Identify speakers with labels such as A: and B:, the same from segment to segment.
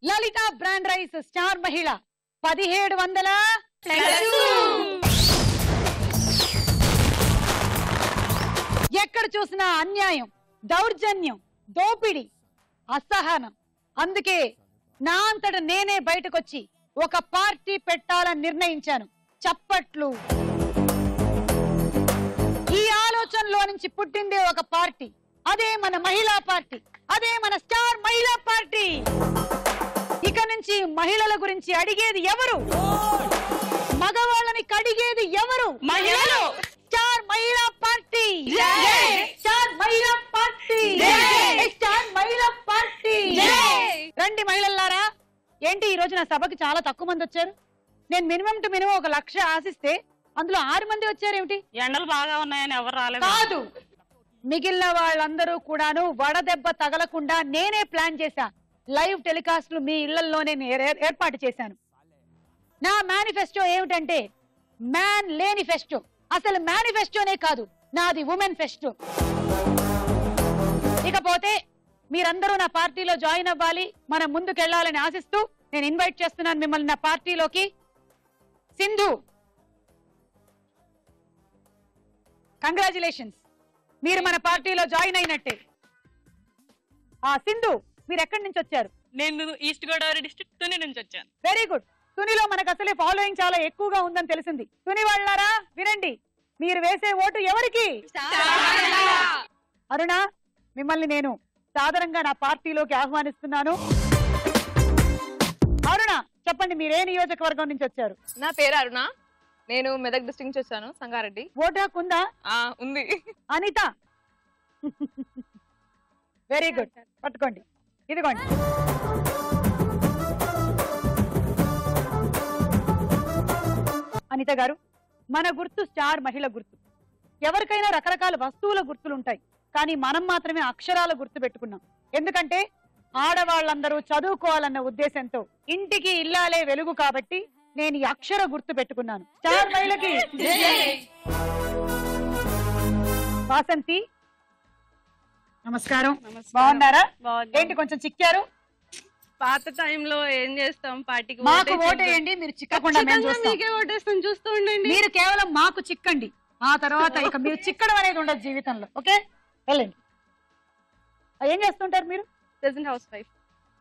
A: లలిత brand rice star మహిళ 1700 ఎక్కడ చూసినా అన్యాయం, దౌర్జన్యం, దోపిడి, అసహనం. అందుకే నా అంతట నేనే బయటకొచ్చి ఒక పార్టీ పెట్టాలని నిర్ణయించాను. చప్పట్లు. ఈ ఆలోచనలో నుంచి పుట్టిందే ఒక పార్టీ. అదే మన మహిళా పార్టీ, అదే మన స్టార్ మహిళా పార్టీ. ఇక నుంచి మహిళల గురించి అడిగేది ఎవరు? మగవాళ్ళని కడిగేది ఎవరు?
B: మహిళలు.
A: స్టార్ మహిళా పార్టీ, స్టార్ మహిళా పార్టీ, స్టార్ మహిళా పార్టీ. రండి మహిళలారా. ఏంటి ఈ రోజు నా సభకి చాలా తక్కువ మంది వచ్చారు? నేను మినిమం టు మినిమం 1 లక్ష ఆశిస్తే అందులో 6 మంది వచ్చారేమిటి?
B: ఎండలు బాగా ఉన్నాయని ఎవరు రాలేదు.
A: కాదు, మిగిలిన వాళ్ళందరూ కూడాను వడదెబ్బ తగలకుండా నేనే ప్లాన్ చేశా. లైవ్ టెలికాస్ట్లు మీ ఇళ్లలోనే ఏర్పాటు చేశాను. నా మేనిఫెస్టో ఏమిటంటే మ్యాన్ లేని ఫెస్టో. అసలు మేనిఫెస్టోనే కాదు, నాది ఉమెన్ ఫెస్టో. ఇకపోతే మీరందరూ నా పార్టీలో జాయిన్ అవ్వాలి, మనం ముందుకెళ్లాలని ఆశిస్తూ నేను ఇన్వైట్ చేస్తున్నాను మిమ్మల్ని నా పార్టీలోకి. సింధు, కంగ్రాచులేషన్స్, మీరు మన పార్టీలో జాయిన్ అయినట్టే. సింధు, మీరు ఎక్కడి నుంచి వచ్చారు?
B: నేను ఈస్ట్ గోదావరి డిస్ట్రిక్ట్ తుని నుంచి వచ్చాను.
A: Very good. తునిలో మనకు అసలే ఫాలోయింగ్ చాలా ఎక్కువగా ఉందని తెలిసింది. తుని వాళ్ళారా వినండి, మీరు వేసే ఓటు ఎవరికి? అరుణ, మిమ్మల్ని నేను సాధారణంగా నా పార్టీలోకి ఆహ్వానిస్తున్నాను. అరుణ, చెప్పండి, మీరే నియోజకవర్గం నుంచి వచ్చారు?
C: నా పేరు అరుణ, నేను మెదక్ డిస్ట్రిక్ట్ నుంచి వచ్చాను, సంగారెడ్డి.
A: ఓటు హక్కు ఉందా?
C: ఉంది.
A: అనిత, వెరీ గుడ్, పట్టుకోండి, ఇదిగోండి. అనిత గారు, మన గుర్తు స్టార్ మహిళ గుర్తు. ఎవరికైనా రకరకాల వస్తువుల గుర్తులుంటాయి, కానీ మనం మాత్రమే అక్షరాల గుర్తు పెట్టుకున్నాం. ఎందుకంటే ఆడవాళ్ళందరూ చదువుకోవాలన్న ఉద్దేశంతో ఇంటికి ఇల్లాలే వెలుగు కాబట్టి నేను ఈ అక్షర గుర్తు పెట్టుకున్నాను. స్టార్ మహిళకి వాసంతి, నమస్కారం. బాగున్నారా? ఏంటి కొంచెం చిక్కారు?
C: పాత టైంలో ఏం చేస్తాం, పార్టీకి
A: మాకు ఓటేయండి, మీరు చిక్కకుండా
C: ఓటేస్తాం, చూస్తూ ఉండండి.
A: మీరు కేవలం మాకు చిక్కండి, ఆ తర్వాత ఇక మీరు చిక్కడం అనేది ఉండదు జీవితంలో. ఓకే, వెళ్ళండి. ఏం చేస్తుంటారు మీరు?
C: Present house wife.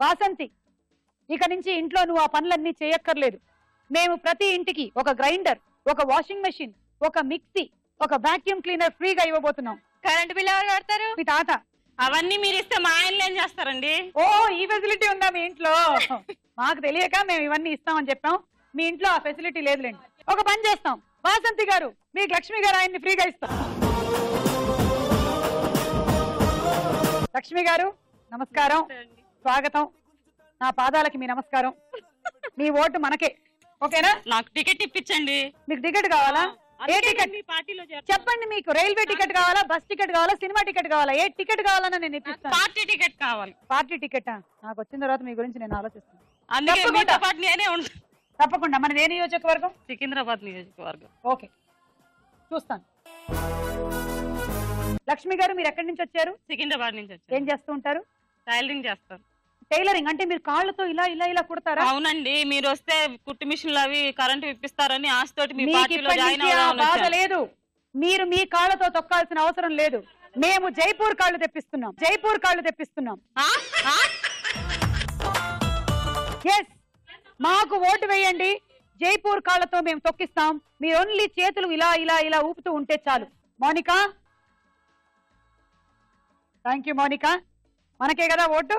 A: వాసంతి, ఇక నుంచి ఇంట్లో నువ్వు ఆ పనులన్నీ చేయక్కర్లేదు. మేము ప్రతి ఇంటికి ఒక గ్రైండర్, ఒక వాషింగ్ మెషిన్, ఒక మిక్సీ, ఒక వాక్యూమ్ క్లీనర్ ఫ్రీగా ఇవ్వబోతున్నాం.
C: కరెంట్ బిల్ ఎవరు కడతారు?
A: మీ తాత.
B: అవన్నీ మీరు ఇస్తే మా ఆయనలు ఏం చేస్తారండి?
A: ఓ, ఈ ఫెసిలిటీ ఉందా మీ ఇంట్లో? మాకు తెలియక మేము ఇవన్నీ ఇస్తామని చెప్పాం. మీ ఇంట్లో ఆ ఫెసిలిటీ లేదులేండి. ఒక పని చేస్తాం, వాసంతి గారు, మీకు లక్ష్మి గారు ఆయన్ని ఫ్రీగా ఇస్తాం. లక్ష్మి గారు నమస్కారం, స్వాగతం. నా పాదాలకి మీ నమస్కారం. మీ ఓటు మనకే, ఓకేనా?
B: నాకు టికెట్ ఇప్పించండి.
A: మీకు టికెట్ కావాలా? ఏ టికెట్
B: పార్టీలో
A: చెప్పండి. మీకు రైల్వే టికెట్ కావాలా, బస్ టికెట్ కావాలా, సినిమా టికెట్ కావాలా? ఏ టికెట్ కావాలన్నా నేను ఇప్పిస్తాను.
B: పార్టీ టికెట్ కావాలి.
A: పార్టీ టికెట్ నాకు వచ్చిన తర్వాత మీ గురించి నేను ఆలోచిస్తాను.
B: అందుకే మీతో పాటు నేనే ఉంటాను.
A: తప్పకుండా. మనది ఏ నియోజకవర్గం?
B: సికింద్రాబాద్ నియోజకవర్గం.
A: ఓకే, చూస్తాను. లక్ష్మి గారు, మీరు ఎక్కడి నుంచి వచ్చారు?
B: సికింద్రాబాద్ నుంచి
A: ఏం
B: వచ్చాను.
A: చేస్తూ ఉంటారు?
B: టైలరింగ్ చేస్తాను.
A: టైలరింగ్ అంటే మీరు కాళ్ళతో ఇలా ఇలా ఇలా కుడతారా?
B: అవునండి, మీరు వస్తే కుట్టు మిషన్లు అవి కరెంట్ ఇప్పిస్తారని ఆశతోటి మీ
A: మీకు
B: పార్టీలో
A: ఇప్పటి
B: జాయిన్
A: నుంచి ఆ బాధ
B: అవ్వాలని
A: లేదు. మీరు మీ కాళ్ళతో తొక్కాల్సిన అవసరం లేదు. మేము జైపూర్ కాళ్ళు తెప్పిస్తున్నాం, జైపూర్ కాళ్ళు తెప్పిస్తున్నాం. ఎస్, మాకు ఓటు వేయండి, జైపూర్ కాళ్ళతో మేము తొక్కిస్తాం. మీరు ఓన్లీ చేతులు ఇలా ఇలా ఇలా ఊపుతూ ఉంటే చాలు. Monica, thank you Monica. మనకే కదా ఓటు.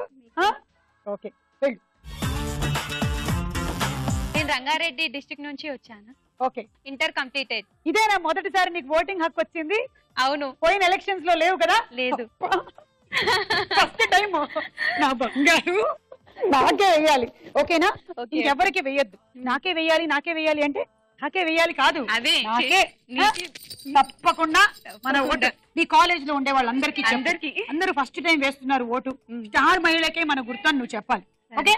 A: ఓకే, వెళ్ళు.
C: నేను రంగారెడ్డి డిస్ట్రిక్ట్ నుంచి వచ్చాను.
A: Okay,
C: inter completed.
A: ఇదేనా మొదటిసారి నీకు ఓటింగ్ హక్కు వచ్చింది?
C: అవును.
A: పోయిన ఎలక్షన్స్ లో లేవు కదా?
C: లేదు.
A: First time. నా బంగారు, నాకే వేయాలి, ఓకేనా? ఇంకెవరికి వేయద్దు. నాకే వేయాలి, నాకే వేయాలి అంటే నాకే వేయాలి కాదు,
C: అదే
A: నాకే. తప్పకుండా మన ఓటు మీ కాలేజ్ లో ఉండే వాళ్ళందరికీ అందరూ ఫస్ట్ టైం వేస్తున్నారు ఓటు. స్టార్ మహిళకే మన గుర్తు అని నువ్వు చెప్పాలి. ఓకే,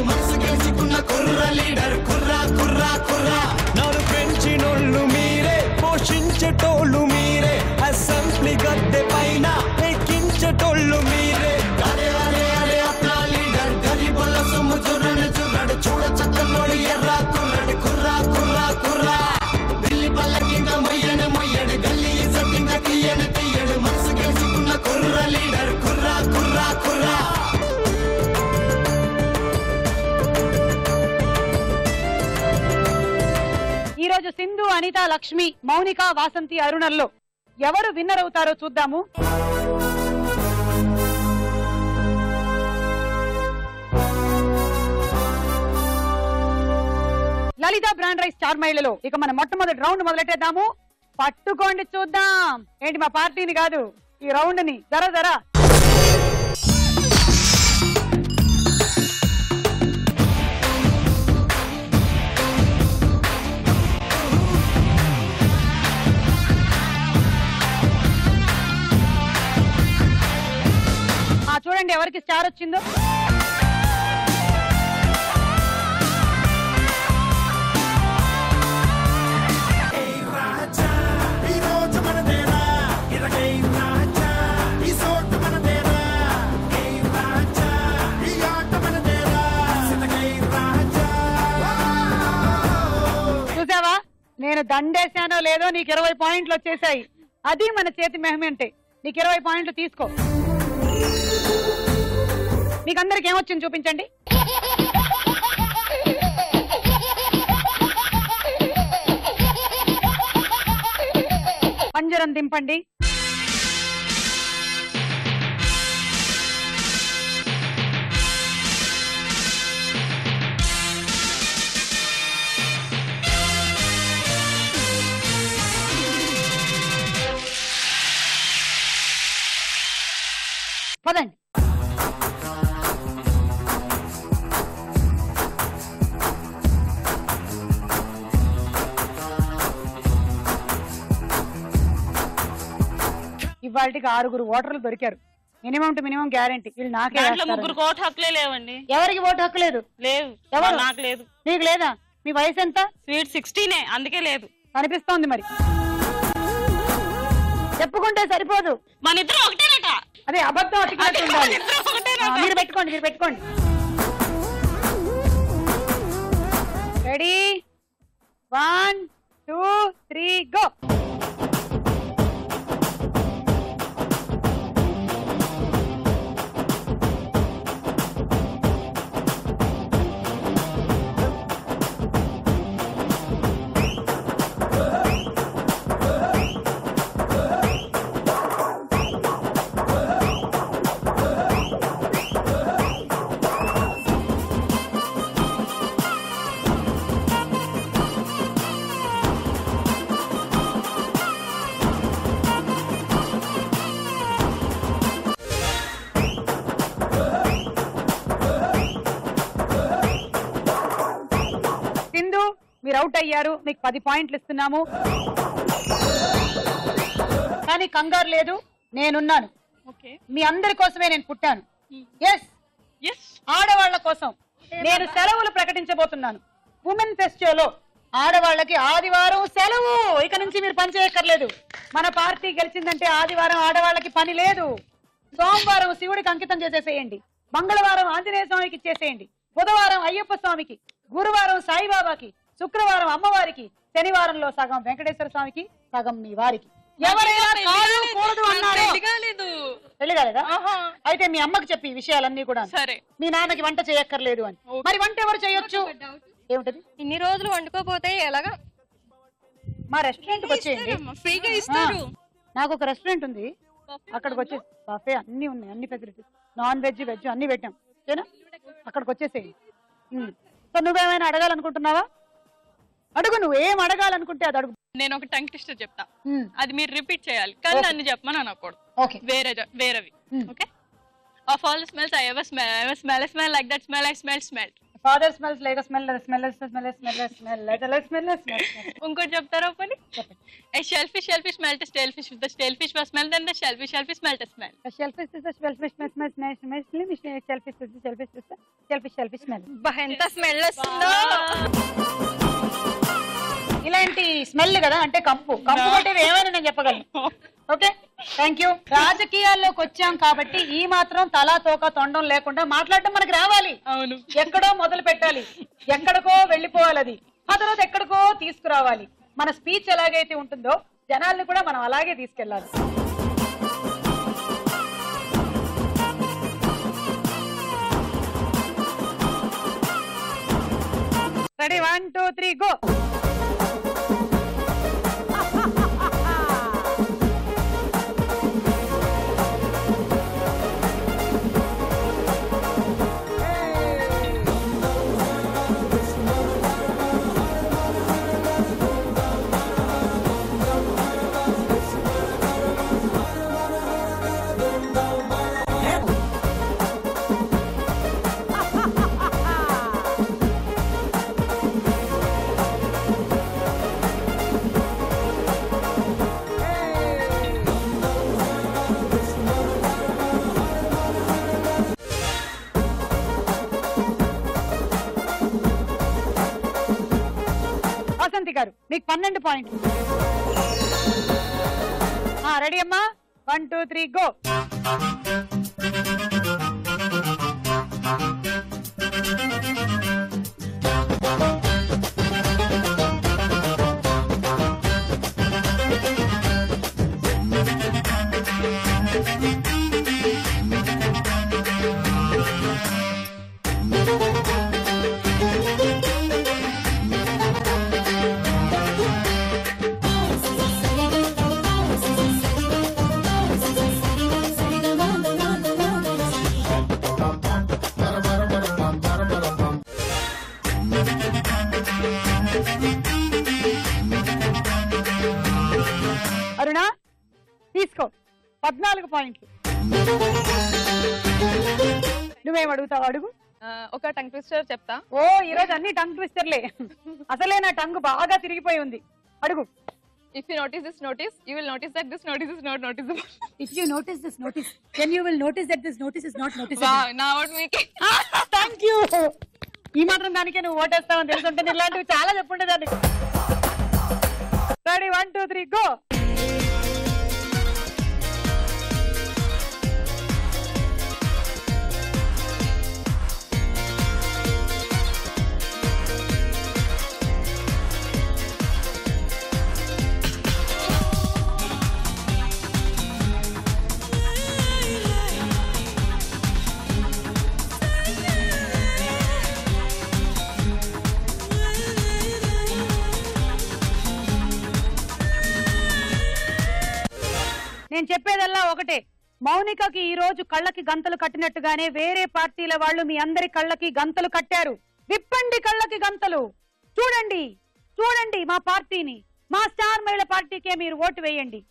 D: మనసు గెలుచుకున్న కుర్ర లీడర్, కుర్రా కుర్రా కుర్రా.
A: ఈ రోజు సింధు, అనిత, లక్ష్మి, మౌనిక, వాసంతి, అరుణల్లో ఎవరు విన్నర్ అవుతారో చూద్దాము. లలిత బ్రాండ్ రైస్ స్టార్ మహిళలో ఇక మన మొట్టమొదటి రౌండ్ మొదలెట్టేద్దాము. పట్టుకోండి చూద్దాం. ఏంటి మా పార్టీని కాదు, ఈ రౌండ్ ని. జరా జరా చూడండి ఎవరికి స్టార్ వచ్చిందో. చూసావా, నేను దండేశానో లేదో నీకు 20 పాయింట్లు వచ్చేసాయి. అది మన చేతి మహిమ అంటే. నీకు 20 పాయింట్లు తీసుకో. మీకు అందరికి ఏమొచ్చింది చూపించండి. పంజరం దింపండి. పదండి. ఇవాళకి 6 ఓటర్లు దొరికారు. Minimum to minimum guarantee. వీళ్ళు నాకే.
B: 3 ఓటు హక్కులే లేవండి.
A: ఎవరికి ఓటు హక్కు లేదు?
B: లేవు.
A: ఎవరు?
B: నాకు లేదు.
A: నీకు లేదా? మీ వయసు ఎంత?
B: స్వీట్ 16, అందుకే లేదు.
A: అనిపిస్తోంది మరి. చెప్పుకుంటే సరిపోదు.
B: మన ఇద్దరు ఒకటేనట.
A: అదే అబద్ధం అతికినట్టు ఉండాలి. మీరు పెట్టుకోండి, మీరు పెట్టుకోండి. Ready, 1 2 3 go. మీరు అవుట్ అయ్యారు. మీకు 10 పాయింట్లు ఇస్తున్నాము. కానీ కంగారు లేదు, నేనున్నాను. మీ అందరి కోసమే నేను పుట్టాను. ఎస్, ఆడవాళ్ల కోసం నేను సెలవులు ప్రకటించబోతున్నాను. ఉమెన్ ఫెస్టివల్ ఆడవాళ్ళకి ఆదివారం సెలవు. ఇక నుంచి మీరు పని చేయక్కర్లేదు. మన పార్టీ గెలిచిందంటే ఆదివారం ఆడవాళ్ళకి పని లేదు. సోమవారం శివుడికి అంకితం చేసేసేయండి. మంగళవారం ఆంజనేయ స్వామికి ఇచ్చేసేయండి. బుధవారం అయ్యప్ప స్వామికి, గురువారం సాయిబాబాకి, శుక్రవారం అమ్మవారికి, శనివారంలో సగం వెంకటేశ్వర స్వామికి, సగం మీ వారికి. ఎవరైనా పెళ్లి కాలేదా? అయితే మీ అమ్మకి చెప్పి ఈ విషయాలన్నీ కూడా. మీ నాన్నకి వంట చేయక్కర్లేదు అని. మరి వంట ఎవరు చేయొచ్చు? ఏమిటది?
C: ఇన్ని రోజులు వండుకోపోతే ఎలాగా?
A: మా రెస్టారెంట్ కి వచ్చేయండి,
C: ఫ్రీగా ఇస్తారు.
A: నాకు ఒక రెస్టారెంట్ ఉంది, అక్కడికి వచ్చే బఫే అన్ని ఉన్నాయి, అన్ని ఫెసిలిటీస్, నాన్ వెజ్ వెజ్ అన్ని పెట్టాం. ఓకేనా? అక్కడికి వచ్చేసేయండి. సో నువ్వేమైనా అడగాలనుకుంటున్నావా? అడుగు. నువ్వు ఏం అడగాలనుకుంటే అది అడుగు.
C: నేను ఒక టంగ్ ట్విస్టర్ చెప్తా, అది మీరు రిపీట్ చేయాలి. కానీ నన్ను చెప్పమని అనకూడదు.
A: ఓకే,
C: వేరేవి. Okay. Of all the smells I ever smell like that smell I smelled.
A: Father smells like a smell like a smell.
C: ఇంకోటి చెప్తారా పని? A shellfish smelt a stalefish. The stalefish was smelled, then the shellfish smelt a smell.
A: A shellfish is a shellfish smell.
C: ఎంత smell వస్తుందో.
A: ఇలాంటి smell కదా, అంటే కంపు కొట్టేది ఏమైనా నేను చెప్పగలను. Okay, thank you. రాజకీయాల్లోకి వచ్చాం కాబట్టి ఈ మాత్రం తలా తోక తొండం లేకుండా మాట్లాడటం మనకి రావాలి.
C: అవును,
A: ఎక్కడో మొదలు పెట్టాలి, ఎక్కడికో వెళ్ళిపోవాలి, అది ఆ తర్వాత ఎక్కడికో తీసుకురావాలి. మన స్పీచ్ ఎలాగైతే ఉంటుందో జనాల్ని కూడా మనం అలాగే తీసుకెళ్ళాలి. Ready, 1 2 3 go. వాసంతి గారు మీకు 12 పాయింట్లు. రెడీ అమ్మా? 1 2 3 గో. అరుణ తీసుకో 14 పాయింట్లు. నువ్వేం అడుగుతావు? అడుగు.
C: ఒక టంగ్ ట్విస్టర్ చెప్తా.
A: ఓ ఈరోజు అన్ని టంగ్ ట్విస్టర్లే. అసలే నా టంగ్ బాగా తిరిగిపోయి ఉంది. అడుగు.
C: If you notice this notice, you will notice that this notice is not noticeable.
A: If you notice this notice, then you will notice that this notice is not noticeable.
C: Wow, now what we can.
A: Thank you. ఈ మాత్రం దానికే నువ్వు ఓటేస్తావని తెలుసుంటే ఇలాంటివి చాలా చెప్పుంటే దానికి. Ready 1 2 3 go. నేను చెప్పేదల్లా ఒకటే, మౌనికకి ఈ రోజు కళ్ళకి గంతలు కట్టినట్టుగానే వేరే పార్టీల వాళ్ళు మీ అందరి కళ్ళకి గంతలు కట్టారు. విప్పండి కళ్ళకి గంతలు. చూడండి చూడండి మా పార్టీని, మా స్టార్ మహిళ పార్టీకే మీరు ఓటు వేయండి.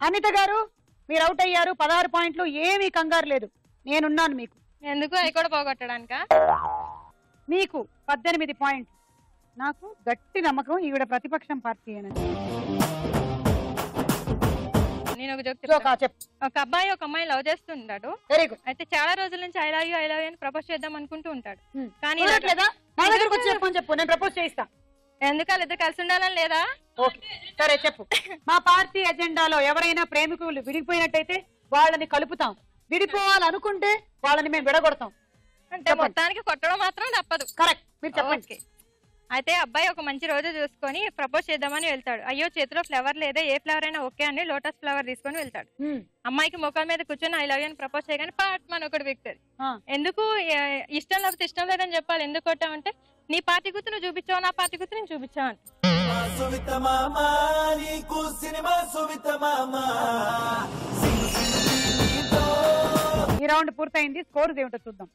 A: అనిత గారు మీరు అవుట్ అయ్యారు. 16 పాయింట్లు. ఏమీ కంగారు లేదు, నేనున్నాను మీకు.
C: ఎందుకు అవి కూడా పోగొట్టడానికా?
A: మీకు 18 పాయింట్లు. నాకు గట్టి నమ్మకం ఈవిడ ప్రతిపక్షం పార్టీ అని.
C: నేను ఒక జోక్
A: చెప్పు.
C: ఒక అబ్బాయి ఒక అమ్మాయి లవ్ చేస్తుంటాడు.
A: Very good.
C: అయితే చాలా రోజుల నుంచి ఐ లవ్ యూ అని ప్రపోజ్ చేద్దాం అనుకుంటూ ఉంటాడు. కానీ
A: నా దగ్గరకు వచ్చి చెప్పని చెప్పు, నేను ప్రపోజ్ చేయిస్తా.
C: ఎందుకు వాళ్ళిద్దరు కలిసి ఉండాలని లేదా?
A: ఓకే సరే చెప్పు. మా పార్టీ ఎజెండాలో ఎవరైనా ప్రేమికులు విడిపోయినట్టయితే వాళ్ళని కలుపుతాం, విడిపోవాలనుకుంటే వాళ్ళని మేము విడగొడతాం.
C: అంటే మొత్తానికి కొట్టడం మాత్రం తప్పదు.
A: కరెక్ట్, మీరు చెప్పండి.
C: అయితే అబ్బాయి ఒక మంచి రోజు చూసుకొని ప్రపోజ్ చేద్దామని వెళ్తాడు. అయ్యో చేతిలో ఫ్లవర్ లేదా, ఏ ఫ్లవర్ అయినా ఓకే అని లోటస్ ఫ్లవర్ తీసుకొని వెళ్తాడు. అమ్మాయికి ముఖం మీద కూర్చొని ఐ లవ్ యూ అని ప్రపోజ్ చేయగానే పాట్ మన ఒకటి వ్యక్తి ఎందుకు ఇష్టం లేకపోతే ఇష్టం లేదని చెప్పాలి. ఎందుకు కొట్టామంటే నీ పార్టీ గుర్తు నువ్వు చూపించావు, నా పార్టీ గుర్తు నేను చూపించావు అని.
A: ఈ రౌండ్ పూర్తయింది. స్కోర్ ఏమిటో చూద్దాం.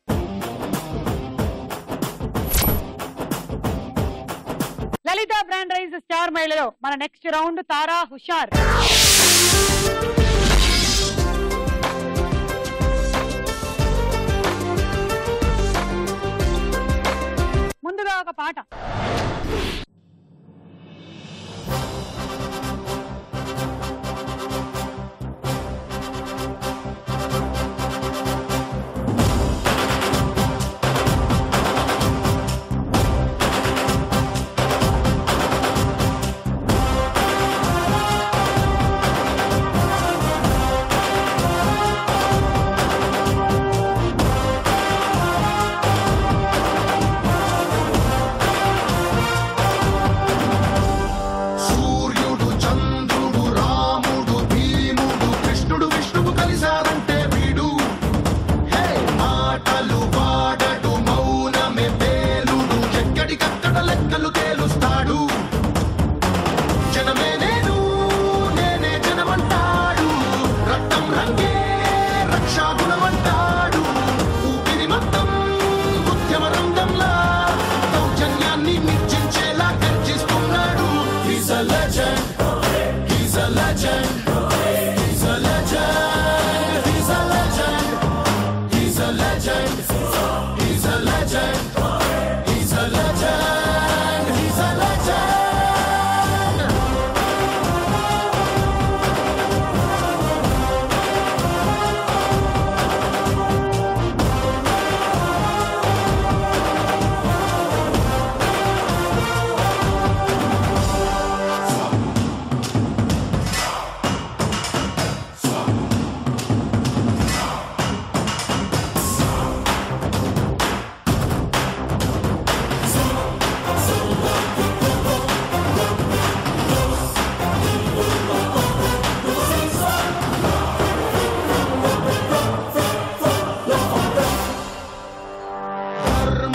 A: లలిత బ్రాండ్ రైజ్ స్టార్ మహిళలో మన నెక్స్ట్ రౌండ్ తారా హుషార్. ముందుగా ఒక పాట.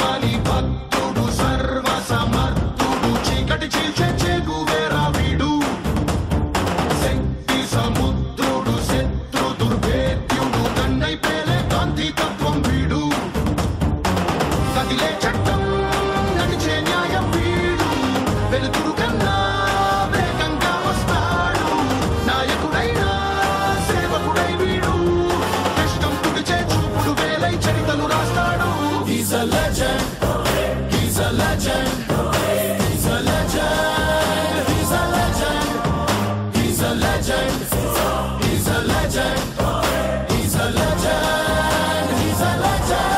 D: ధర్మాని భక్తుడు సర్వ సమర్థుడు చీకటి చీల్చే చెగువేరా వీడు శక్తి సముద్రుడు శత్రు దుర్భేద్యుడు కన్నై పేలే కాంతి తత్వం వీడు కదిలే చట్టం నడిచే న్యాయం వీడు వెలుతురు కన్నా వేగంగా వస్తాడు నాయకుడైనా సేవకుడై వీడు కష్టం తుడిచే చూపుడు వేలై చరితలు రాస్తాడు He's a legend, he's a legend, he's a legend, he's a legend, he's a legend, he's a legend, he's a legend, he's a legend.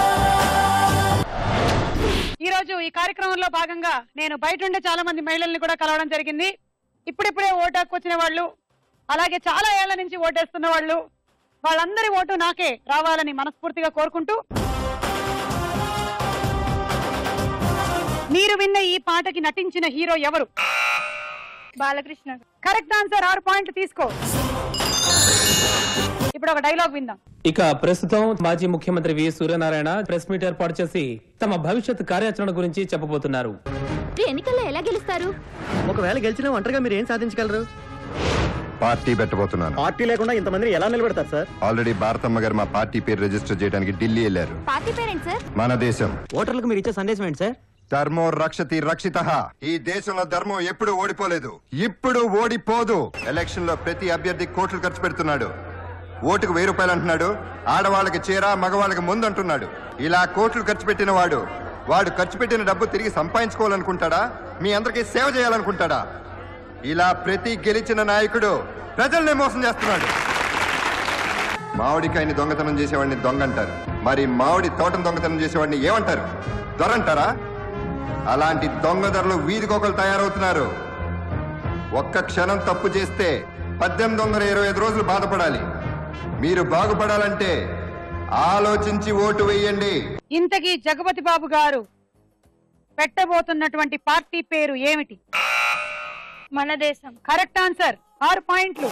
A: ఈ రోజు ఈ కార్యక్రమంలో భాగంగా నేను బయట ఉండే చాలా మంది మహిళల్ని కూడా కలవడం జరిగింది. ఇప్పుడిప్పుడే ఓటు హక్కు వచ్చిన వాళ్ళు, అలాగే చాలా ఏళ్ల నుంచి ఓటేస్తున్న వాళ్ళు, వాళ్ళందరి ఓటు నాకే రావాలని మనస్ఫూర్తిగా కోరుకుంటూ, మీరు విన్న ఈ పాటకి నటించిన హీరో ఎవరు?
C: బాలకృష్ణ.
A: Correct answer. 6 పాయింట్లు తీసుకో. ఇప్పుడు ఒక డైలాగ్ విందాం.
E: ఇక ప్రస్తుతం మాజీ ముఖ్యమంత్రి వి సూర్యనారాయణ ప్రెస్ మీట్ ఏర్పాటు చేసి తమ భవిష్యత్ కార్యాచరణ గురించి చెప్పబోతున్నారు.
F: ఎన్నికల్లో ఎలా గెలుస్తారు?
G: ఒకవేళ గెలిచినా ఒంటరిగా మీరు ఏం సాధించగలరు?
H: పార్టీ పెట్టబోతున్నాను.
G: పార్టీ లేకుండా ఇంతమందిని ఎలా నిలబెడతారు సార్?
H: ఆల్రెడీ భారతమ్మ గారు మా పార్టీ పేరు రిజిస్టర్ చేయడానికి ఢిల్లీ వెళ్ళారు.
F: Party parent sir?
H: మన దేశం.
G: ఓటర్లకు మీరు ఇచ్చే సందేశం ఏంటి సార్?
H: ధర్మో రక్షతి రక్షితః. ఈ దేశంలో ధర్మం ఎప్పుడు ఓడిపోలేదు, ఇప్పుడు ఓడిపోదు. ఎలక్షన్ లో ప్రతి అభ్యర్థి కోట్లు ఖర్చు పెడుతున్నాడు. ఓటుకు 1000 రూపాయలు అంటున్నాడు. ఆడవాళ్ళకి చీర, మగవాళ్ళకి ముందు అంటున్నాడు. ఇలా కోట్లు ఖర్చు పెట్టిన వాడు ఖర్చు పెట్టిన డబ్బు తిరిగి సంపాదించుకోవాలనుకుంటాడా? మీ అందరికీ సేవ చేయాలనుకుంటాడా? ఇలా ప్రతి గెలిచిన నాయకుడు ప్రజల్ని మోసం చేస్తున్నాడు. మామిడికాయని దొంగతనం చేసేవాడిని దొంగ అంటారు. మరి మామిడి తోటను దొంగతనం చేసేవాడిని ఏమంటారు? దొరంటారా? అలాంటి దొంగదొరలు వీధికొకరు తయారవుతున్నారు. ఒక్క క్షణం తప్పు చేస్తే 1825 రోజులు బాధపడాలి. మీరు బాగుపడాలంటే ఆలోచించి ఓటు వేయండి.
A: ఇంతకీ జగపతి బాబు గారు పెట్టబోతున్నటువంటి పార్టీ పేరు ఏమిటి?
C: మన దేశం.
A: Correct answer. 6 పాయింట్లు.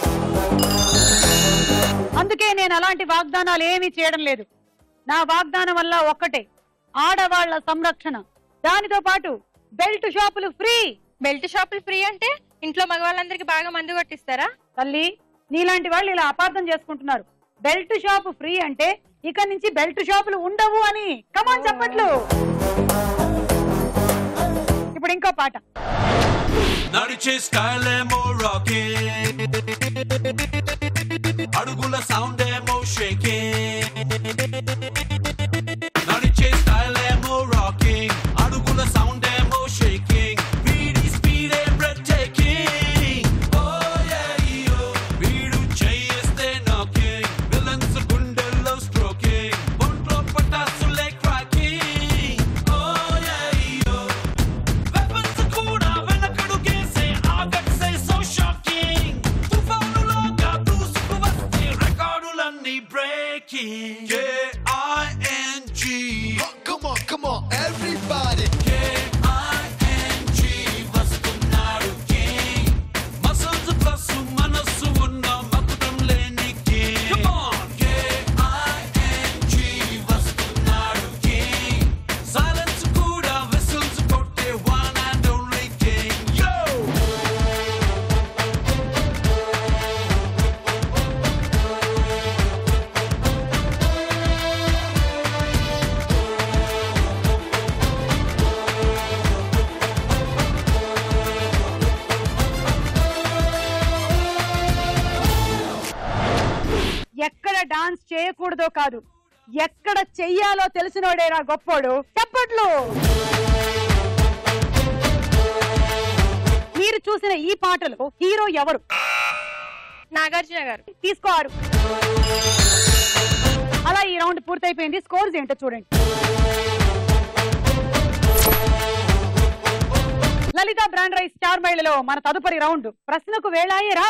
A: అందుకే నేను అలాంటి వాగ్దానాలు ఏమీ చేయడం లేదు. నా వాగ్దానం వల్ల ఒక్కటే, ఆడవాళ్ల సంరక్షణ. దానితో పాటు బెల్ట్ షాపులు ఫ్రీ.
C: బెల్ట్ షాపులు ఫ్రీ అంటే ఇంట్లో మగవాళ్ళందరికి బాగా మందు కొట్టిస్తారా?
A: తల్లి, నీలాంటి వాళ్ళు ఇలా అపార్థం చేసుకుంటున్నారు. బెల్ట్ షాపు ఫ్రీ అంటే ఇక నుంచి బెల్ట్ షాపులు ఉండవు అని. కమాన్ చెప్పట్లు. ఇప్పుడు ఇంకో పాట.
I: నడిచే స్టైల్ ఏమో రాకింగ్, అడుగుల సౌండ్ ఏమో షేకింగ్. నడిచే స్టైల్ ఏమో రాకింగ్, అడుగుల సౌండ్ ఏమో షేకింగ్. వీడి స్పీడ్ ఏ బ్రెత్ టేకింగ్. ఓ యా యో, వీడు చేస్తే నాకింగ్. విలన్స్ గుండెల్లో స్ట్రోకింగ్, ఒంట్లో పటాసులే క్రాకింగ్. ఓ యా యో, వెపన్స్ కూడా వెనకడుగేసే ఆగట్సే సో షాకింగ్. తుఫానులాగా దూసుకు వస్తే రికార్డులన్నీ breaking.
D: Come on, everybody.
I: K-I-N-G వస్తున్నాడు king. Muscles plus మనస్సు ఉన్న మకుటం లేని king. Come on. K-I-N-G వస్తున్నాడు king. Silence కూడా whistles కొట్టే one and only king. Yo!
A: ఎక్కడ డాన్స్ చేయకూడదో కాదు, ఎక్కడ చెయ్యాలో తెలిసినోడేరా గొప్పోడు. చెప్పట్లు. మీరు చూసిన ఈ పాటలో హీరో ఎవరు?
C: నాగార్జున గారు.
A: తీసుకోరు. అలా ఈ రౌండ్ పూర్తయిపోయింది. స్కోర్స్ ఏంటో చూడండి. లలిత బ్రాండ్ రైస్ స్టార్ మహిళలో మన తదుపరి రౌండ్ ప్రశ్నకు వేళాయేరా.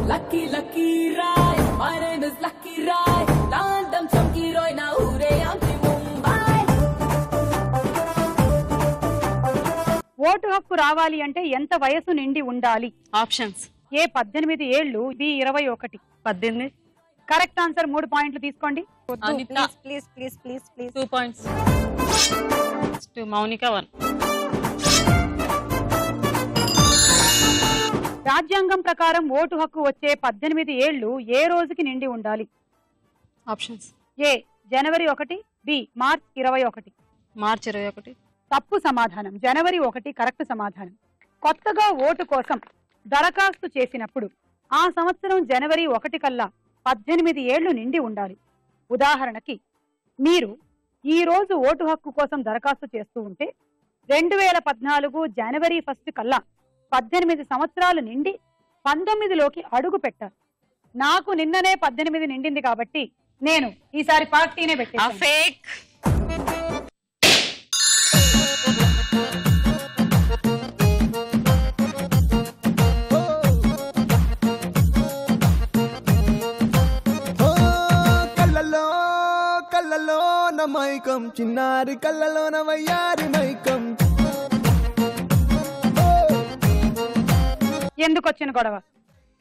F: Lucky, lucky Rai. My name is Lucky Rai. Landam Chunky Roy na ure amti Mumbai.
A: Vote హక్కు రావాలి అంటే ఎంత వయసు నిండి ఉండాలి?
B: ఆప్షన్స్.
A: ఏ 18 ఏళ్ళు, బి 21.
B: 18.
A: Correct answer. 3 పాయింట్లు తీసుకోండి.
B: Anitha.
C: Please please please please
B: 2 points. To Mounika 1.
A: రాజ్యాంగం ప్రకారం ఓటు హక్కు వచ్చే 18 ఏళ్ళు ఏ రోజుకి నిండి ఉండాలి?
B: ఆప్షన్స్.
A: ఏ జనవరి 1, బి మార్చ్ 21.
B: మార్చ్ 21.
A: తప్పు సమాధానం. జనవరి 1 కరెక్ట్ సమాధానం. కొత్తగా ఓటు కోసం దరఖాస్తు చేసినప్పుడు ఆ సంవత్సరం జనవరి 1 కల్లా 18 ఏళ్లు నిండి ఉండాలి. ఉదాహరణకి మీరు ఈ రోజు ఓటు హక్కు కోసం దరఖాస్తు చేస్తూ ఉంటే 2014 జనవరి 1 కల్లా 18 సంవత్సరాలు నిండి 19లోకి అడుగు పెట్టారు. నాకు నిన్ననే 18 నిండింది కాబట్టి నేను ఈసారి పార్టీనే పెట్టాను.
B: ఫేక్.
J: కళ్ళలో మైకం, చిన్నారి కళ్ళలో వయ్యారి మైకం.
A: ఎందుకు వచ్చిన గొడవ?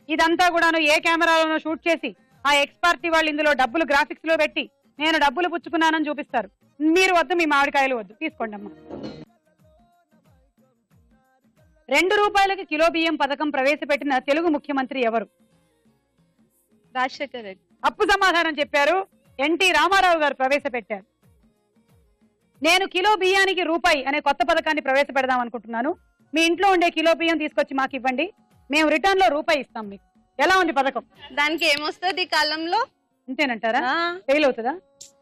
A: ఇదంతా కూడాను ఏ కెమెరాలోనో షూట్ చేసి ఆ ఎక్స్ పార్టీ వాళ్ళు ఇందులో డబ్బులు గ్రాఫిక్స్ లో పెట్టి నేను డబ్బులు పుచ్చుకున్నానని చూపిస్తారు. మీరు వద్దు, మీ మామిడికాయలు వద్దు, తీసుకోండి అమ్మా. 2 రూపాయలకి కిలో బియ్యం పథకం ప్రవేశపెట్టిన తెలుగు ముఖ్యమంత్రి ఎవరు?
C: రాజశేఖర్ రెడ్డి.
A: అప్పు సమాధానం చెప్పారు. ఎన్టీ రామారావు గారు ప్రవేశపెట్టారు. నేను కిలో బియ్యానికి రూపాయి అనే కొత్త పథకాన్ని ప్రవేశపెడదాం అనుకుంటున్నాను. మీ ఇంట్లో ఉండే కిలో బియ్యం తీసుకొచ్చి మాకు ఇవ్వండి, మేము రిటర్న్ లో రూపాయి ఇస్తాం మీకు. ఎలా ఉంది పథకం?
C: దానికి ఏమొస్తుంది ఈ కాలంలో?
A: అంతేనంటారా? ఫెయిల్ అవుతుందా?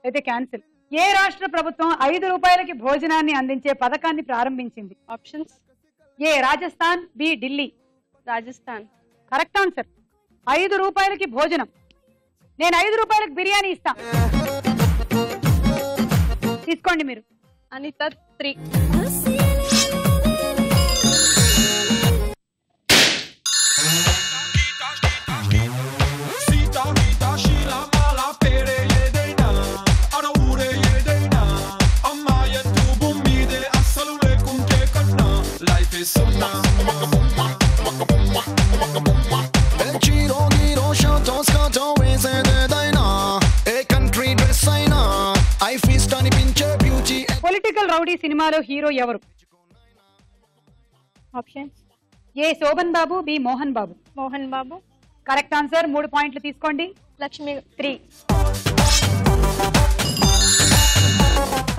A: అయితే క్యాన్సిల్. ఏ రాష్ట్ర ప్రభుత్వం 5 రూపాయలకి భోజనాన్ని అందించే పథకాన్ని ప్రారంభించింది?
C: Options.
A: A Rajasthan, B Delhi.
C: Rajasthan.
A: Correct answer. 5 రూపాయలకి భోజనం. నేను 5 రూపాయలకి బిర్యానీ ఇస్తా, తీసుకోండి మీరు.
C: అనిత 3.
A: పొలిటికల్ రౌడీ సినిమాలో హీరో ఎవరు?
C: Options.
A: A Sobhan Babu, B Mohan Babu.
C: Mohan Babu.
A: Correct answer. 3 పాయింట్లు తీసుకోండి.
C: లక్ష్మి 3.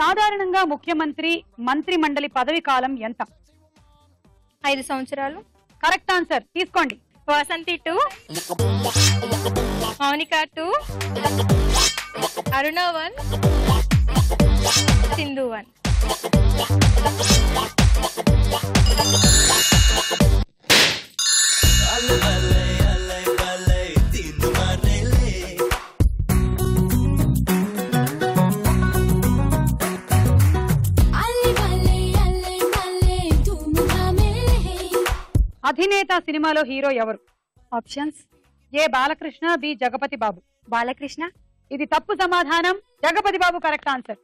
A: సాధారణంగా ముఖ్యమంత్రి మంత్రి మండలి పదవి కాలం ఎంత?
C: 5 సంవత్సరాలు.
A: Correct answer. తీసుకోండి.
C: వసంతి 2. మౌనిక 2. అరుణ 1. సింధు 1.
A: అధినేత సినిమాలో హీరో ఎవరు?
C: ఆప్షన్స్.
A: ఏ బాలకృష్ణ, బి జగపతి బాబు.
C: బాలకృష్ణ.
A: ఇది తప్పు సమాధానం. జగపతి బాబు కరెక్ట్ ఆన్సర్.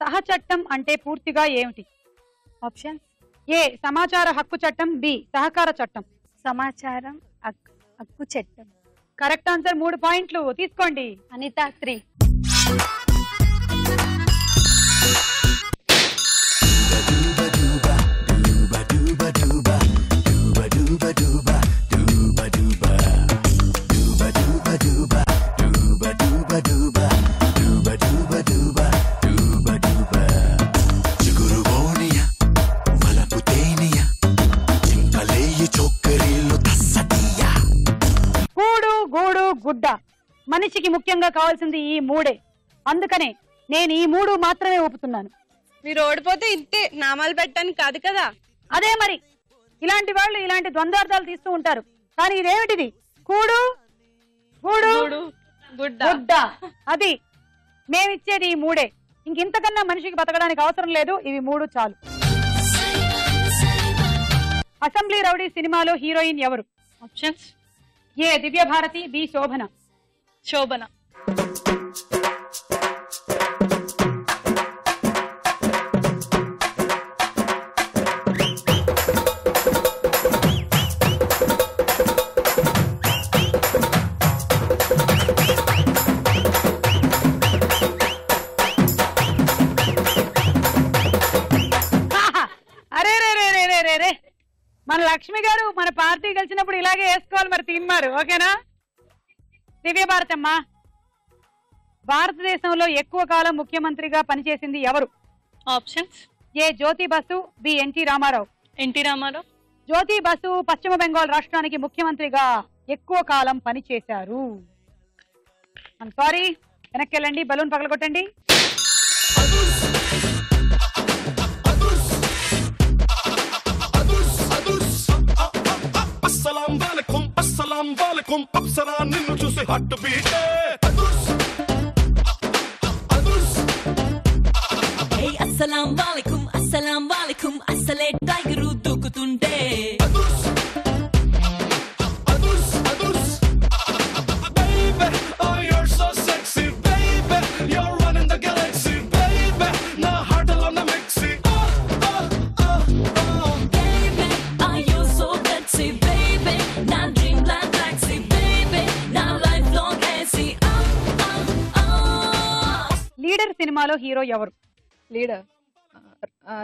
A: సహచట్టం అంటే పూర్తిగా ఏమిటి?
C: ఆప్షన్స్.
A: ఏ సమాచార హక్కు చట్టం, బి సహకార చట్టం.
C: సమాచారం హక్కు చట్టం.
A: Correct answer. 3 పాయింట్లు తీసుకోండి.
C: అనిత 3.
A: గుడ్డ. మనిషికి ముఖ్యంగా కావాల్సింది ఈ 3. అందుకనే నేను ఈ 3 మాత్రమే ఊపుతున్నాను.
C: మీరు ఓడిపోతే ఇంతే, నామాలు పెట్టడానికి కాదు కదా.
A: అదే మరి, ఇలాంటి వాళ్ళు ఇలాంటి ద్వంద్వార్థాలు తీస్తూ ఉంటారు. కానీ ఇదేమిటిది? కూడు గూడు గుడ్డ. అది మేమిచ్చేది ఈ 3. ఇంకింతకన్నా మనిషికి బతకడానికి అవసరం లేదు. ఇవి 3 చాలు. అసెంబ్లీ రౌడీ సినిమాలో హీరోయిన్ ఎవరు?
B: ఆప్షన్స్.
A: ఏ దివ్య భారతి, బి శోభన.
B: శోభన.
A: రే మన లక్ష్మి గారు మన పార్టీ గెలిచినప్పుడు ఇలాగే వేసుకోవాలి మరి తీన్మారు. ఓకేనా? దివ్య భారతమ్మ, భారతదేశంలో ఎక్కువ కాలం ముఖ్యమంత్రిగా పనిచేసింది ఎవరు?
B: Options:
A: A Jyoti Basu, B NT Ramarao.
B: NT Ramarao.
A: Jyoti Basu పశ్చిమ బెంగాల్ రాష్ట్రానికి ముఖ్యమంత్రిగా ఎక్కువ కాలం పనిచేశారు. ఐమ్ సారీ, వెనక్కి వెళ్ళండి, బలూన్ పగలగొట్టండి.
D: అస్సలాం వాలేకుం అప్సరా నిన్ను చూసి హట్టు బీటే.
F: అస్సలాం వాలేకుం అస్సలే టైగరు దూకుతుంటే.
A: లీడర్ సినిమాలో హీరో ఎవరు?
C: లీడర్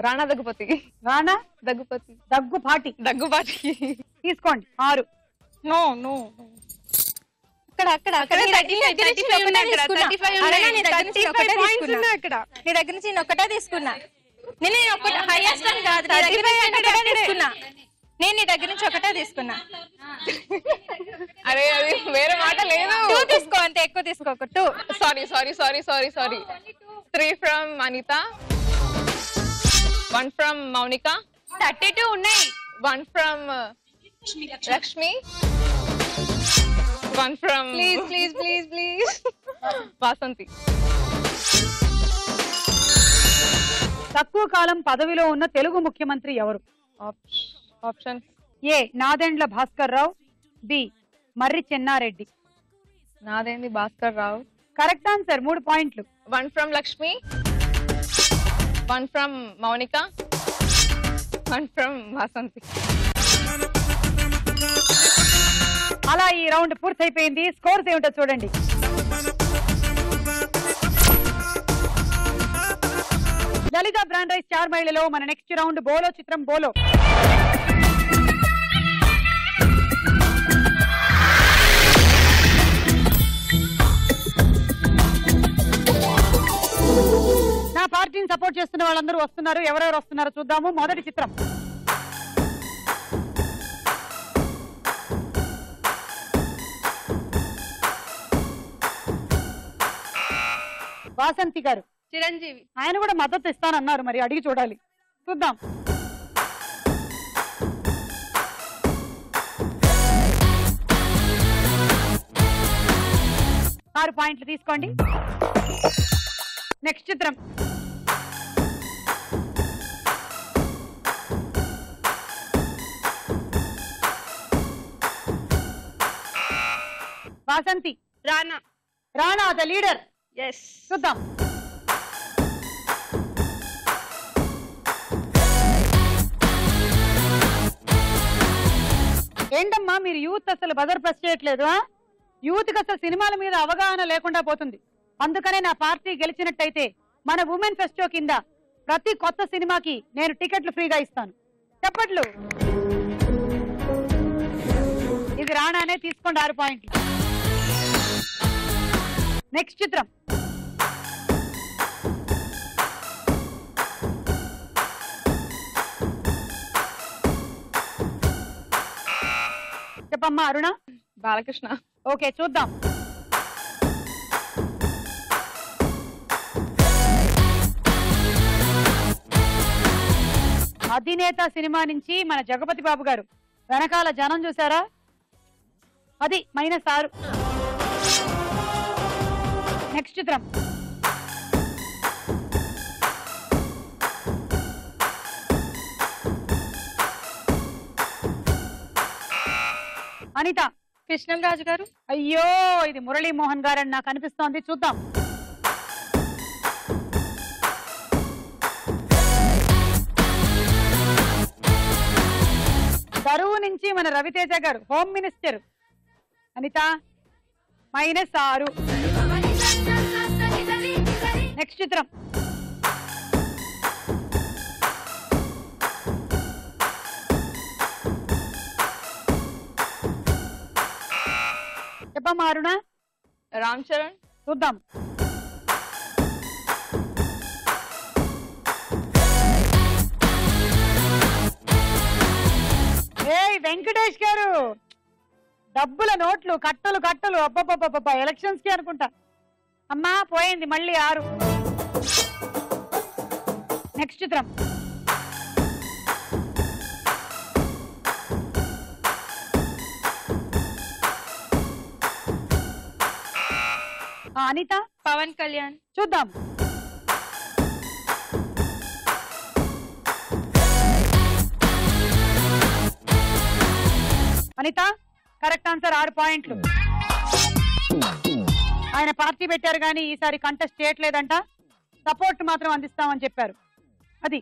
C: రాణా దగ్గుపతి.
A: రాణా
C: దగ్గుపతి.
A: దగ్గుపాటి.
C: దగ్గుపాటి.
A: తీసుకోండి 6.
C: నో నో అక్కడ అక్కడ అక్కడ నీ దగ్గర నుంచి నేను ఒక్కటే తీసుకున్నా. నేను హైయెస్ట్ అని కాదు, నేను నీ దగ్గర నుంచి ఒకటే తీసుకున్నా. అరే అది వేరే మాట లేదు. 2 తీసుకో, అంతే, ఎక్కువ తీసుకోక. 2. Sorry 3 from Anitha, 1 from Mounika. 32 ఉన్నాయి. 1 from Lakshmi, 1 from please Vasanthi.
A: తక్కువ కాలం పదవిలో ఉన్న తెలుగు ముఖ్యమంత్రి ఎవరు?
C: Option:
A: A Nadendla Bhaskar Rao, B Marri Chennareddy.
C: Nadendla Bhaskar Rao.
A: Correct answer. 3 పాయింట్లు.
C: 1 from Lakshmi, 1 from Mounika, 1 from Vasanthi.
A: అలా ఈ రౌండ్ పూర్తయిపోయింది. స్కోర్స్ ఏమిటో చూడండి. లలిత బ్రాండ్ రైస్ 4 మైళ్ళలో మన నెక్స్ట్ రౌండ్ బోలో చిత్రం బోలో. నా పార్టీని సపోర్ట్ చేస్తున్న వాళ్ళందరూ వస్తున్నారు. ఎవరెవరు వస్తున్నారో చూద్దాము. మొదటి చిత్రం వాసంతి గారు.
C: చిరంజీవి.
A: ఆయన కూడా మద్దతు ఇస్తానన్నారు, మరి అడిగి చూడాలి. చూద్దాం. ఆరు పాయింట్లు తీసుకోండి. నెక్స్ట్ చిత్రం Vasanthi.
C: Rana.
A: Rana the leader.
C: Yes.
A: చూద్దాం. ఏంటమ్మా మీరు యూత్ అసలు బజర్ ప్రెస్ చేయట్లేదు? యూత్ కి అసలు సినిమాల మీద అవగాహన లేకుండా పోతుంది. అందుకనే నా పార్టీ గెలిచినట్టయితే మన ఉమెన్ ఫెస్టివో కింద ప్రతి కొత్త సినిమాకి నేను టికెట్లు ఫ్రీగా ఇస్తాను. చెప్పట్లు. ఇది రానానే. తీసుకోండి 6 పాయింట్లు. నెక్స్ట్ చిత్రం చెప్పమ్మా. అరుణ.
C: బాలకృష్ణ.
A: ఓకే చూద్దాం. అధినేత సినిమా నుంచి మన జగపతి బాబు గారు. వెనకాల జనం చూసారా? అది -6. నెక్స్ట్ చిత్రం అనిత.
C: కృష్ణంరాజు గారు.
A: అయ్యో ఇది మురళీమోహన్ గారు అని నాకు అనిపిస్తోంది. చూద్దాం. కరువు నుంచి మన రవితేజ గారు, హోమ్ మినిస్టర్. అనిత -6. నెక్స్ట్ చిత్రం శుభం అరుణ
C: రామ్ చరణ్.
A: చూద్దాం. ఏయ్ వెంకటేష్ గారు, డబ్బుల నోట్లు కట్టలు కట్టలు. అబ్బబ్బబ్బబ్బా, ఎలక్షన్స్ కి అనుకుంటా. అమ్మా పోయింది మళ్ళీ 6. నెక్స్ట్ చిత్రం. అనిత
C: పవన్ కళ్యాణ్.
A: చూద్దాం. అనిత కరెక్ట్ ఆన్సర్, 6 పాయింట్లు. ఆయన పార్టీ పెట్టారు కానీ ఈసారి కంటెస్ట్ చేయట్లేదంట, సపోర్ట్ మాత్రం అందిస్తామని చెప్పారు. అది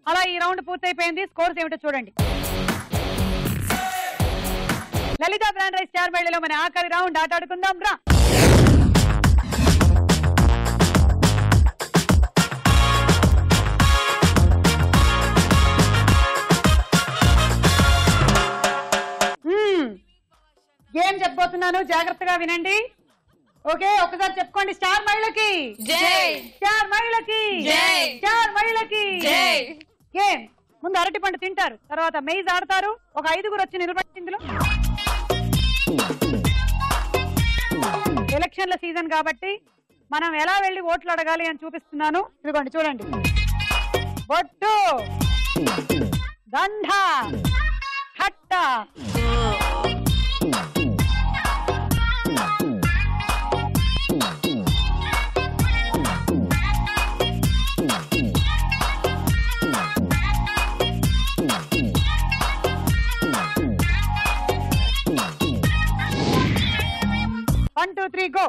A: అలా ఈ రౌండ్ పూర్తయిపోయింది. స్కోర్స్ ఏమిటో చూడండి. లలిత బ్రాండ్ రైస్ స్టార్ బయలులో మన ఆఖరి రౌండ్ ఆట ఆడుకుందాం రా. గేమ్ చెప్పబోతున్నాను, జాగ్రత్తగా వినండి. ఓకే, ఒకసారి చెప్పుకోండి. స్టార్ మహిళకి
C: జై,
A: స్టార్ మహిళకి
C: జై,
A: స్టార్ మహిళకి
C: జై.
A: గేమ్ ముందు అరటి పండు తింటారు, తర్వాత మెయిజ్ ఆడతారు. ఒక 5గురు వచ్చి నిలబడి ఇందులో. ఎలక్షన్ల సీజన్ కాబట్టి మనం ఎలా వెళ్ళి ఓట్లు అడగాలి అని చూపిస్తున్నాను. ఇదిగోండి చూడండి. బొట్టు, దండ, హట్ట, One, two, three, go.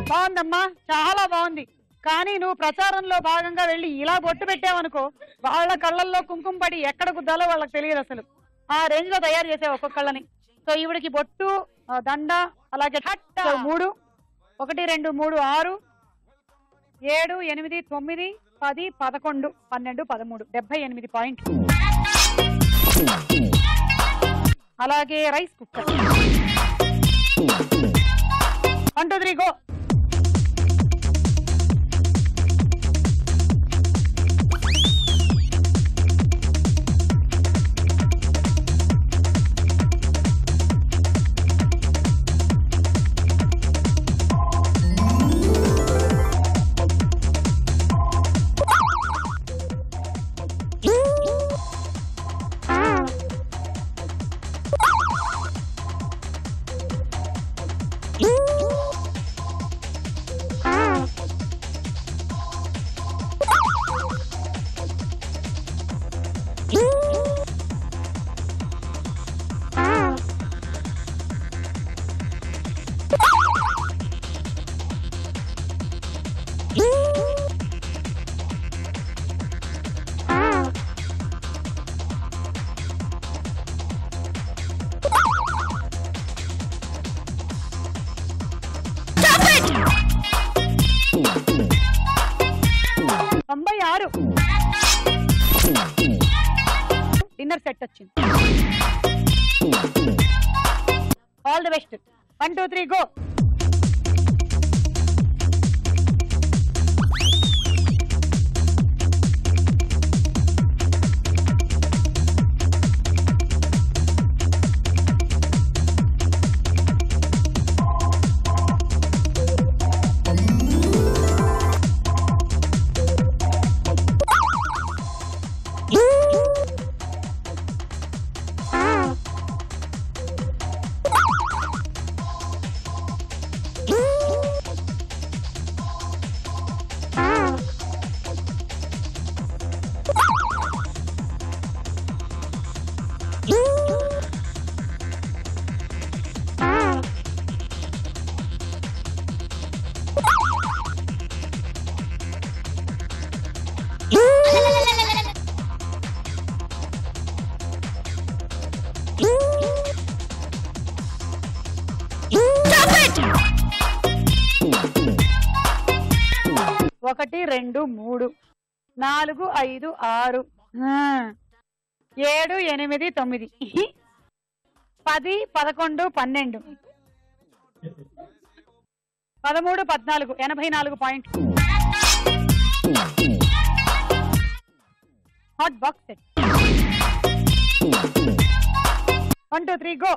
A: బాగుందమ్మా, చాలా బాగుంది. కానీ నువ్వు ప్రచారంలో భాగంగా వెళ్ళి ఇలా బొట్టు పెట్టావనుకో, వాళ్ళ కళ్ళల్లో కుంకుమ పడి ఎక్కడ గుద్దాలో వాళ్ళకి తెలియదు అసలు. ఆ రేంజ్ లో తయారు చేసావు ఒక్కొక్కళ్ళని. సో ఈవిడికి బొట్టు, దండ, అలాగే 3, 1, 2, 3, 6, 7, 8, 9, 10, 11, 12, 13, 78 పాయింట్లు. అలాగే rice cooker. 1, 2, 3, go. Dinner set వచ్చింది. All the best. 1, 2, 3, గో. 3 4 5 6 7 8 9 10 11 12 13 14 84 పాయింట్లు. Hot box set 1 2 3 go.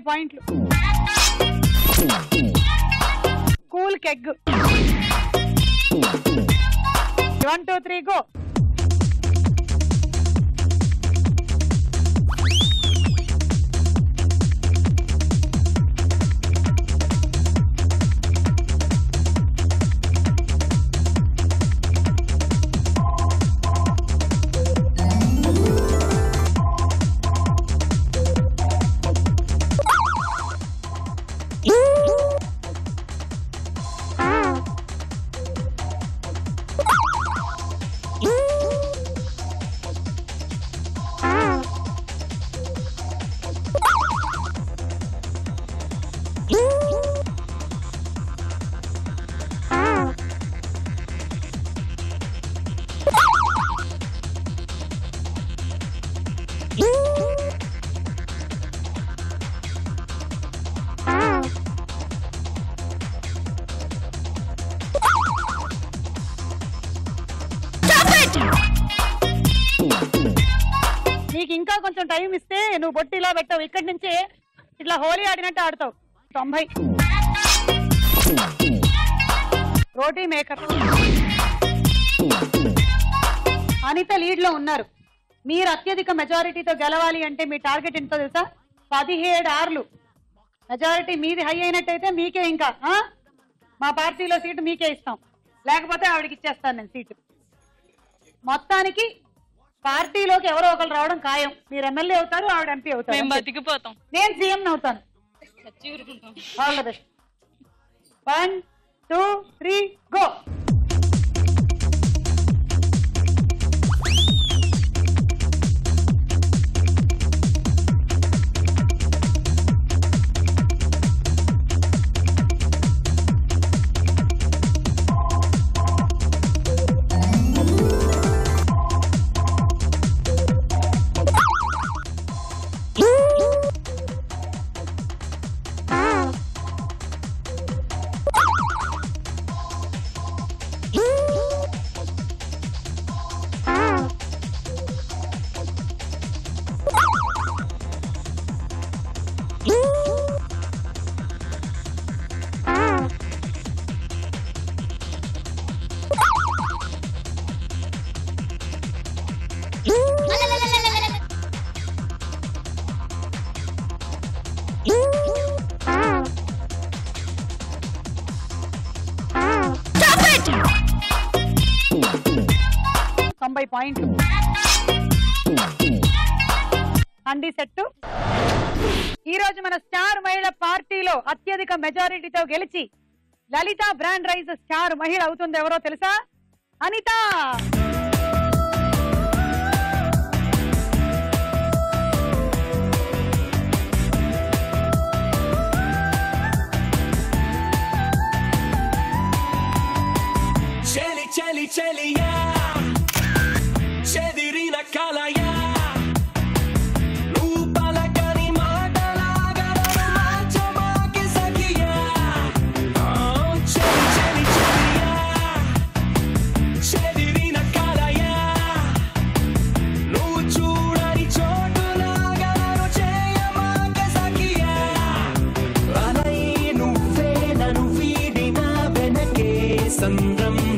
A: పాయింట్లు. Cool keg 1 2 3 go. నీకు ఇంకా కొంచెం టైం ఇస్తే నువ్వు బొట్టి ఇలా పెట్టావు, ఇక్కడి నుంచే ఇట్లా హోలీ ఆడినట్టు ఆడతావు. 90. రోటీ మేకర్. అనిత లీడ్ లో ఉన్నారు. మీరు అత్యధిక మెజారిటీతో గెలవాలి అంటే మీ టార్గెట్ ఎంతో తెలుసా? 17 ఆర్లు. మెజారిటీ మీది హై అయినట్టయితే మీకే ఇంకా మా పార్టీలో సీటు మీకే ఇస్తాం, లేకపోతే ఆవిడకి ఇచ్చేస్తాను నేను సీటు. మొత్తానికి పార్టీలోకి ఎవరో ఒకరు రావడం ఖాయం. మీరు ఎమ్మెల్యే అవుతారు, ఆవిడ ఎంపీ అవుతారు. నేను సీఎం అవుతాను. All the best. 1 2 3 గో. పాయింట్లు. అండి సెట్టు. ఈ రోజు మన స్టార్ మహిళ పార్టీలో అత్యధిక మెజారిటీతో గెలిచి లలిత బ్రాండ్ రైస్ స్టార్ మహిళ అవుతుంది ఎవరో తెలుసా? అనిత.
I: చలి చలి చలియా చెదిరిన కలయా నువ్వు పలకని మాటలాగా మార్చమాకి సఖియా సంద్రం